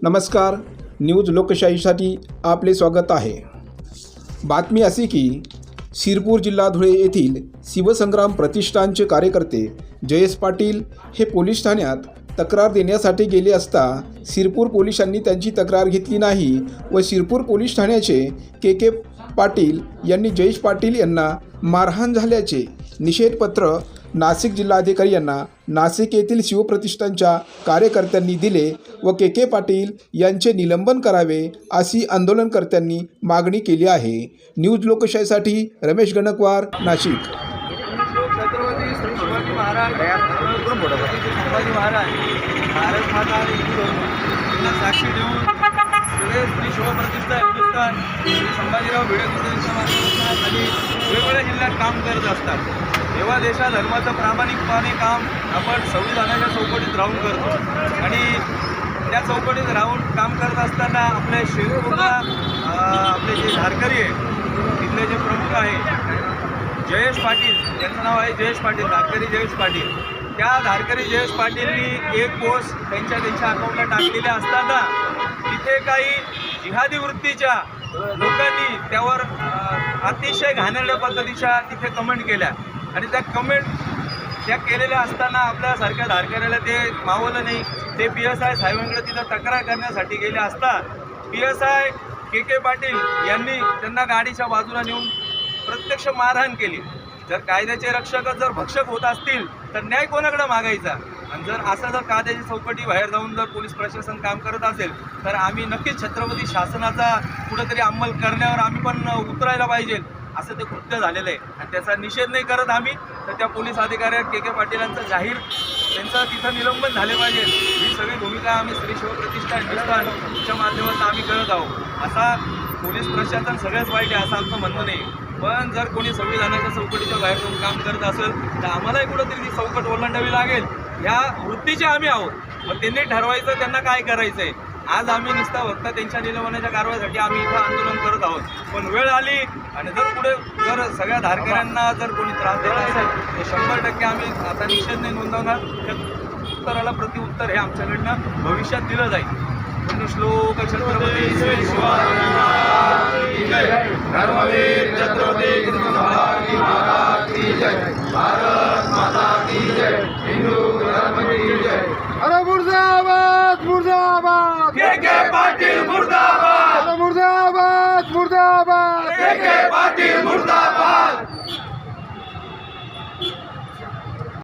नमस्कार, न्यूज लोकशाहीसाठी आपले स्वागत आहे। बातमी अशी की शिरपूर जिल्हा धुळे येथील शिवसंग्राम प्रतिष्ठानचे कार्यकर्ते जयेश पाटील हे पोलीस ठाण्यात तक्रार देण्यासाठी गेले असता शिरपूर पोलिसांनी त्यांची तक्रार घेतली नाही व शिरपूर पोलीस ठाण्याचे के पाटील यांनी जयेश पाटील यांना मारहाण झाल्याचे निषेधपत्र नाशिक जिल्हाधिकारी यांना नाशिक येथील शिवप्रतिष्ठानच्या कार्यकर्त्यांनी दिले व के पाटील यांचे निलंबन करावे अशी आंदोलनकर्त्यांनी मागणी केली आहे। न्यूज लोकशाहीसाठी रमेश गणकवार, नाशिक। छत्रपती संभाजी महाराज भारत माता आणि हिंदू धर्म यांना साक्षी देऊन सगळे श्री शिवप्रतिष्ठा हिंदुस्थान श्री संभाजीराव भिडे यांच्या मार्गदर्शनाखाली वेगवेगळ्या जिल्ह्यात काम करत असतात। तेव्हा देशा धर्माचं प्रामाणिकपणे काम आपण संविधानाच्या चौकटीत राहून करतो आणि त्या चौकटीत राहून काम करत असताना आपल्या शिरपूरला आपले जे धारकरी आहे तिथले जे प्रमुख आहे जयेश पाटील, त्यांचं नाव आहे जयेश पाटील, धारकरी जयेश पाटील। त्या धारकरी जयेश पाटीलनी एक पोस्ट त्यांच्या अकाउंटला टाकलेल्या असताना तिथे काही जिहादी वृत्तीच्या लोकांनी त्यावर अतिशय घाणेरड्या पद्धतीच्या तिथे कमेंट केल्या आणि त्या कमेंट त्या केलेल्या असताना आपल्यासारख्या धारकऱ्याला ते मावलं नाही। ते PSI साहेबांकडे तिथं तक्रार करण्यासाठी गेले असता PSI के पाटील यांनी त्यांना गाडीच्या बाजूला नेऊन प्रत्यक्ष मारहाण केली। जर कायद्याचे रक्षकच जर भक्षक होत असतील तर न्याय कोणाकडे मागायचा? आणि जर असं जर कायद्याची चौकटी बाहेर जाऊन जर पोलीस प्रशासन काम करत असेल तर आम्ही नक्कीच छत्रपती शासनाचा कुठंतरी अंमल करण्यावर आम्ही पण उतरायला पाहिजे असं ते कृत्य झालेलं आहे आणि त्याचा निषेध नाही करत आम्ही तर त्या पोलीस अधिकारी के पाटीलांचं जाहीर त्यांचं तिथं निलंबन झाले पाहिजे। ही सगळी भूमिका आम्ही श्री शिवप्रतिष्ठा हिंदुस्थानच्या माध्यमातून आम्ही करत आहोत। असा पोलीस प्रशासन सगळ्याच वाईट आहे असं आमचं म्हणणं नाही, पण जर कोणी संविधानाच्या चौकटीच्या बाहेर जाऊन काम करत असेल तर आम्हालाही कुठंतरी ती चौकट ओलांडावी लागेल। ह्या वृत्तीचे आम्ही आहोत, मग त्यांनी ठरवायचं त्यांना काय करायचं आहे। आज आम्ही नुसता फक्त त्यांच्या निलंबनाच्या कारवाईसाठी आम्ही इथं आंदोलन करत आहोत, पण वेळ आली आणि जर पुढे जर सगळ्या धारकऱ्यांना जर कोणी त्रास देत असेल तर 100% आम्ही आता निषेध नाही नोंदवणार। त्या उत्तराला प्रत्युत्तर हे आमच्याकडनं भविष्यात दिलं जाईल। श्लोक छत्रपती श्री शिवाजी जय, धर्मवीर छत्रपती संभाजी महाराज की जय, भारत माता की जय, हिंदू धर्म की जय। अरे मुर्दाबाद मुर्दाबाद।